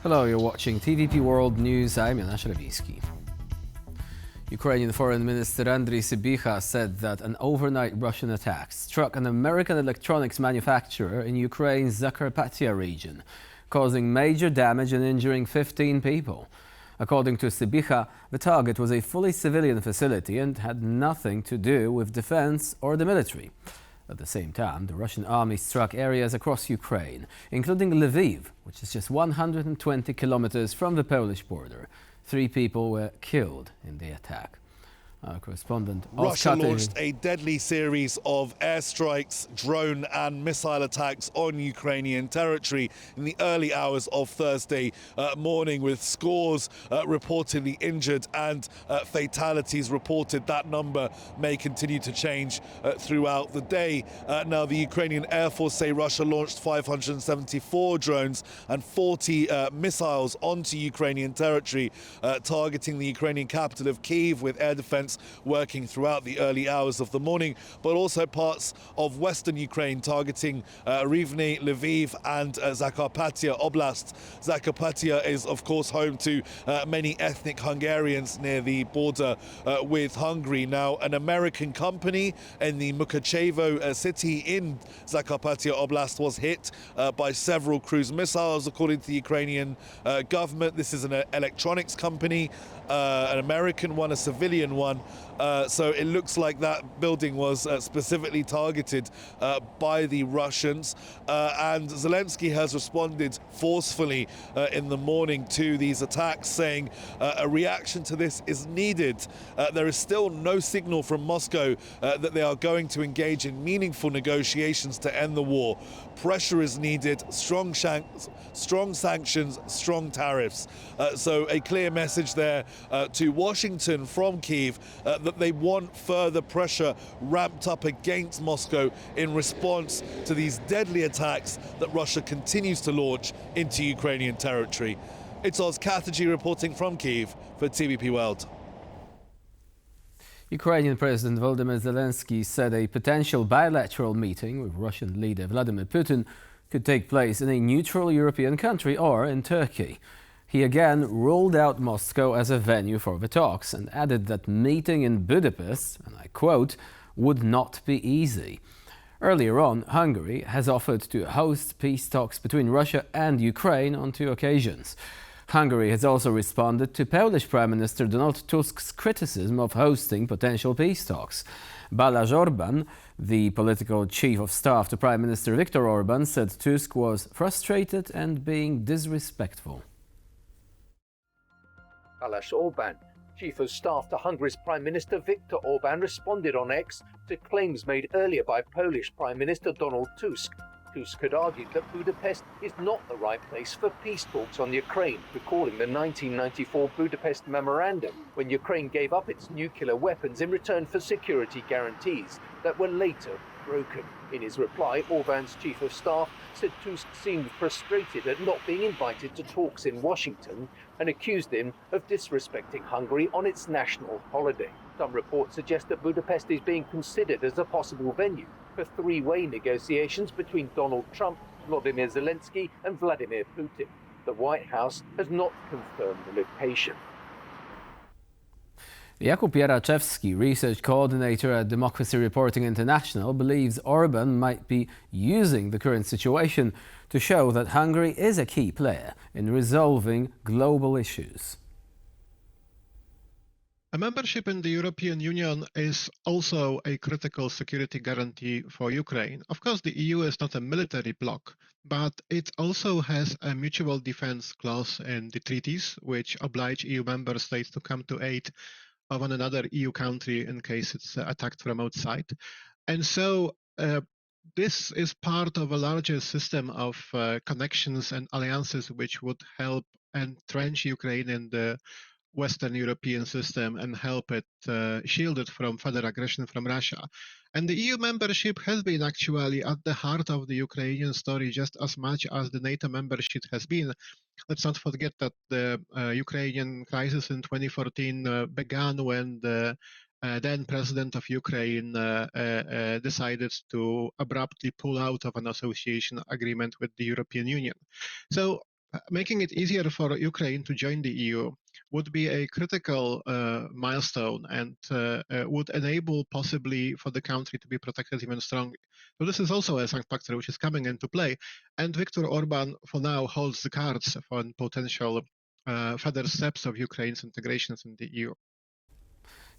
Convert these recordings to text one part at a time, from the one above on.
Hello, you're watching TVP World News. I'm Janusz Lewicki. Ukrainian Foreign Minister Andrii Sybiha said that an overnight Russian attack struck an American electronics manufacturer in Ukraine's Zakarpattia region, causing major damage and injuring 15 people. According to Sybiha, the target was a fully civilian facility and had nothing to do with defense or the military. At the same time, the Russian army struck areas across Ukraine, including Lviv, which is just 120 kilometers from the Polish border. 3 people were killed in the attack. Our correspondent Russia launched a deadly series of airstrikes, drone and missile attacks on Ukrainian territory in the early hours of Thursday morning, with scores reportedly injured and fatalities reported. That number may continue to change throughout the day. Now, the Ukrainian Air Force say Russia launched 574 drones and 40 missiles onto Ukrainian territory, targeting the Ukrainian capital of Kyiv, with air defense working throughout the early hours of the morning, but also parts of western Ukraine, targeting Rivne, Lviv and Zakarpattia Oblast. Zakarpattia is, of course, home to many ethnic Hungarians near the border with Hungary. Now, an American company in the Mukachevo city in Zakarpattia Oblast was hit by several cruise missiles, according to the Ukrainian government. This is an electronics company, an American one, a civilian one. So it looks like that building was specifically targeted by the Russians. And Zelensky has responded forcefully in the morning to these attacks, saying a reaction to this is needed. There is still no signal from Moscow that they are going to engage in meaningful negotiations to end the war. Pressure is needed, strong sanctions, strong tariffs. So a clear message there to Washington from Kyiv that they want further pressure ramped up against Moscow in response to these deadly attacks that Russia continues to launch into Ukrainian territory. It's Oz Katherjee reporting from Kyiv for TVP World. Ukrainian President Volodymyr Zelensky said a potential bilateral meeting with Russian leader Vladimir Putin could take place in a neutral European country or in Turkey. He again ruled out Moscow as a venue for the talks and added that meeting in Budapest, and I quote, would not be easy. Earlier on, Hungary has offered to host peace talks between Russia and Ukraine on 2 occasions. Hungary has also responded to Polish Prime Minister Donald Tusk's criticism of hosting potential peace talks. Balázs Orbán, the political chief of staff to Prime Minister Viktor Orbán, said Tusk was frustrated and being disrespectful. Balázs Orbán, Chief of Staff to Hungary's Prime Minister Viktor Orbán, responded on X to claims made earlier by Polish Prime Minister Donald Tusk. Tusk had argued that Budapest is not the right place for peace talks on Ukraine, recalling the 1994 Budapest Memorandum, when Ukraine gave up its nuclear weapons in return for security guarantees that were later broken. In his reply, Orbán's chief of staff said Tusk seemed frustrated at not being invited to talks in Washington and accused him of disrespecting Hungary on its national holiday. Some reports suggest that Budapest is being considered as a possible venue for 3-way negotiations between Donald Trump, Volodymyr Zelensky and Vladimir Putin. The White House has not confirmed the location. Jakub Jaraczewski, research coordinator at Democracy Reporting International, believes Orbán might be using the current situation to show that Hungary is a key player in resolving global issues. A membership in the European Union is also a critical security guarantee for Ukraine. Of course, the EU is not a military bloc, but it also has a mutual defense clause in the treaties, which oblige EU member states to come to aid of another EU country in case it's attacked from outside. And so this is part of a larger system of connections and alliances which would help entrench Ukraine in the Western European system and help it shield it from further aggression from Russia. And the EU membership has been actually at the heart of the Ukrainian story just as much as the NATO membership has been. Let's not forget that the Ukrainian crisis in 2014 began when the then president of Ukraine decided to abruptly pull out of an association agreement with the European Union. So Making it easier for Ukraine to join the EU would be a critical milestone and would enable possibly for the country to be protected even stronger. So this is also a factor which is coming into play. And Viktor Orbán, for now, holds the cards for potential further steps of Ukraine's integrations in the EU.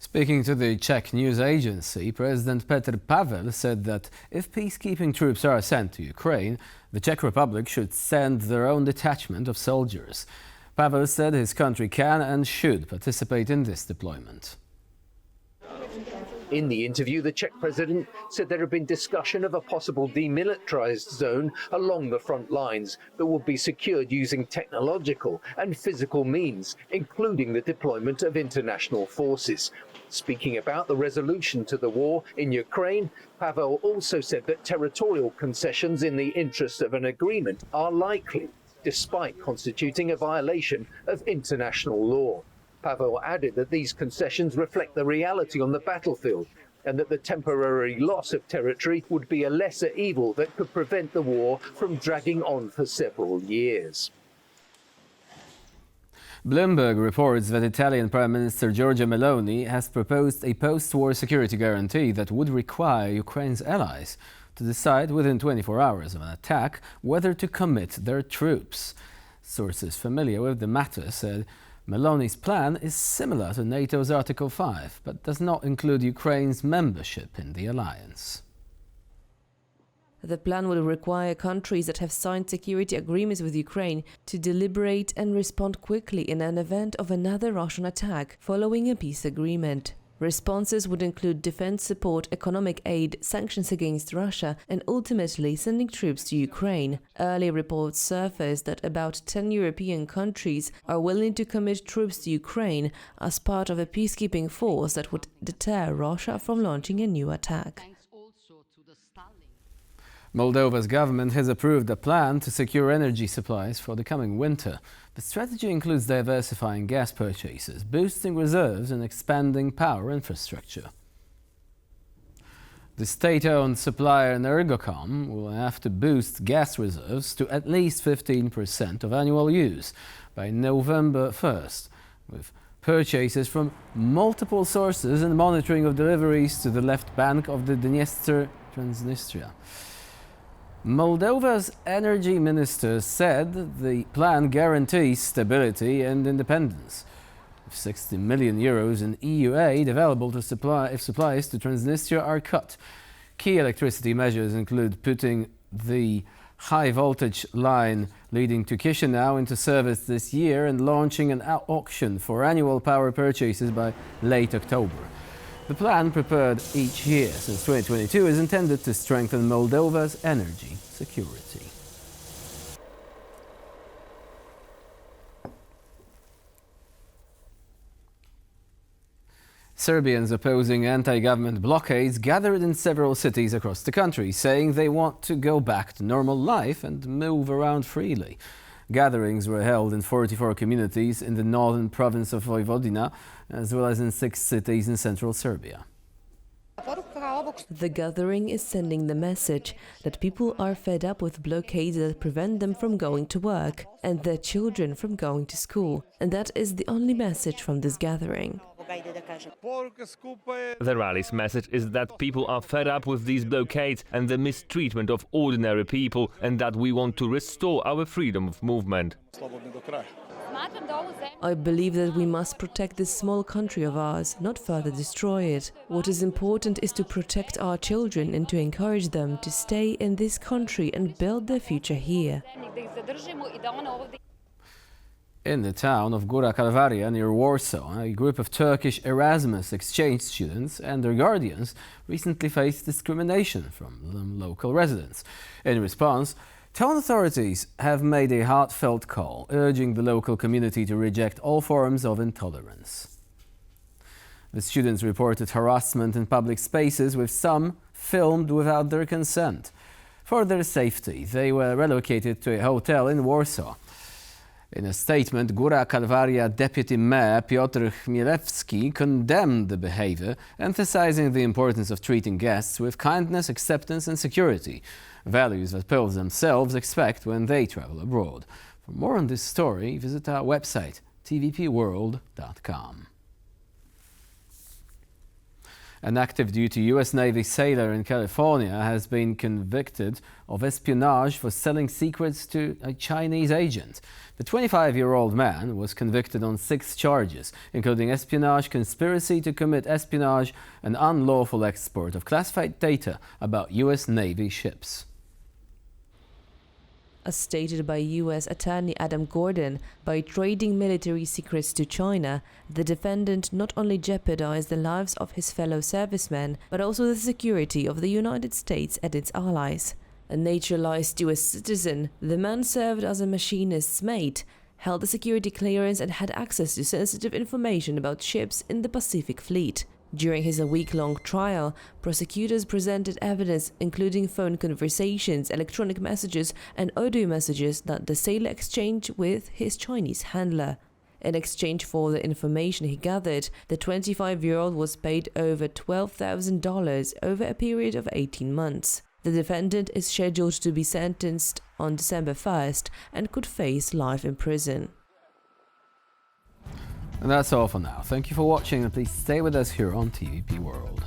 Speaking to the Czech news agency, President Petr Pavel said that if peacekeeping troops are sent to Ukraine, the Czech Republic should send their own detachment of soldiers. Pavel said his country can and should participate in this deployment. In the interview, the Czech president said there had been discussion of a possible demilitarized zone along the front lines that would be secured using technological and physical means, including the deployment of international forces. Speaking about the resolution to the war in Ukraine, Pavel also said that territorial concessions in the interest of an agreement are likely, despite constituting a violation of international law. Pavel added that these concessions reflect the reality on the battlefield and that the temporary loss of territory would be a lesser evil that could prevent the war from dragging on for several years. Bloomberg reports that Italian Prime Minister Giorgia Meloni has proposed a post-war security guarantee that would require Ukraine's allies to decide within 24 hours of an attack whether to commit their troops. Sources familiar with the matter said Meloni's plan is similar to NATO's Article 5, but does not include Ukraine's membership in the alliance. The plan will require countries that have signed security agreements with Ukraine to deliberate and respond quickly in an event of another Russian attack following a peace agreement. Responses would include defense support, economic aid, sanctions against Russia, and ultimately sending troops to Ukraine. Early reports surfaced that about 10 European countries are willing to commit troops to Ukraine as part of a peacekeeping force that would deter Russia from launching a new attack. Moldova's government has approved a plan to secure energy supplies for the coming winter. The strategy includes diversifying gas purchases, boosting reserves and expanding power infrastructure. The state-owned supplier Energocom will have to boost gas reserves to at least 15% of annual use by November 1st, with purchases from multiple sources and monitoring of deliveries to the left bank of the Transnistria. Moldova's energy minister said the plan guarantees stability and independence. With 60 million euros in EU aid available to if supplies to Transnistria are cut. Key electricity measures include putting the high-voltage line leading to Chisinau into service this year and launching an auction for annual power purchases by late October. The plan, prepared each year since 2022, is intended to strengthen Moldova's energy security. Serbians opposing anti-government blockades gathered in several cities across the country, saying they want to go back to normal life and move around freely. Gatherings were held in 44 communities in the northern province of Vojvodina, as well as in 6 cities in central Serbia. The gathering is sending the message that people are fed up with blockades that prevent them from going to work and their children from going to school. And that is the only message from this gathering. The rally's message is that people are fed up with these blockades and the mistreatment of ordinary people, and that we want to restore our freedom of movement. I believe that we must protect this small country of ours, not further destroy it. What is important is to protect our children and to encourage them to stay in this country and build their future here. In the town of Góra Kalwaria near Warsaw, a group of Turkish Erasmus exchange students and their guardians recently faced discrimination from local residents. In response, town authorities have made a heartfelt call, urging the local community to reject all forms of intolerance. The students reported harassment in public spaces, with some filmed without their consent. For their safety, they were relocated to a hotel in Warsaw. In a statement, Góra Kalwaria Deputy Mayor Piotr Chmielewski condemned the behavior, emphasizing the importance of treating guests with kindness, acceptance and security, values that Poles themselves expect when they travel abroad. For more on this story, visit our website, tvpworld.com. An active duty US Navy sailor in California has been convicted of espionage for selling secrets to a Chinese agent. The 25-year-old man was convicted on 6 charges, including espionage, conspiracy to commit espionage, and unlawful export of classified data about US Navy ships. As stated by U.S. Attorney Adam Gordon, by trading military secrets to China, the defendant not only jeopardized the lives of his fellow servicemen, but also the security of the United States and its allies. A naturalized U.S. citizen, the man served as a machinist's mate, held a security clearance and had access to sensitive information about ships in the Pacific Fleet. During his week-long trial, prosecutors presented evidence including phone conversations, electronic messages and audio messages that the sailor exchanged with his Chinese handler. In exchange for the information he gathered, the 25-year-old was paid over $12,000 over a period of 18 months. The defendant is scheduled to be sentenced on December 1st and could face life in prison. And that's all for now. Thank you for watching, and please stay with us here on TVP World.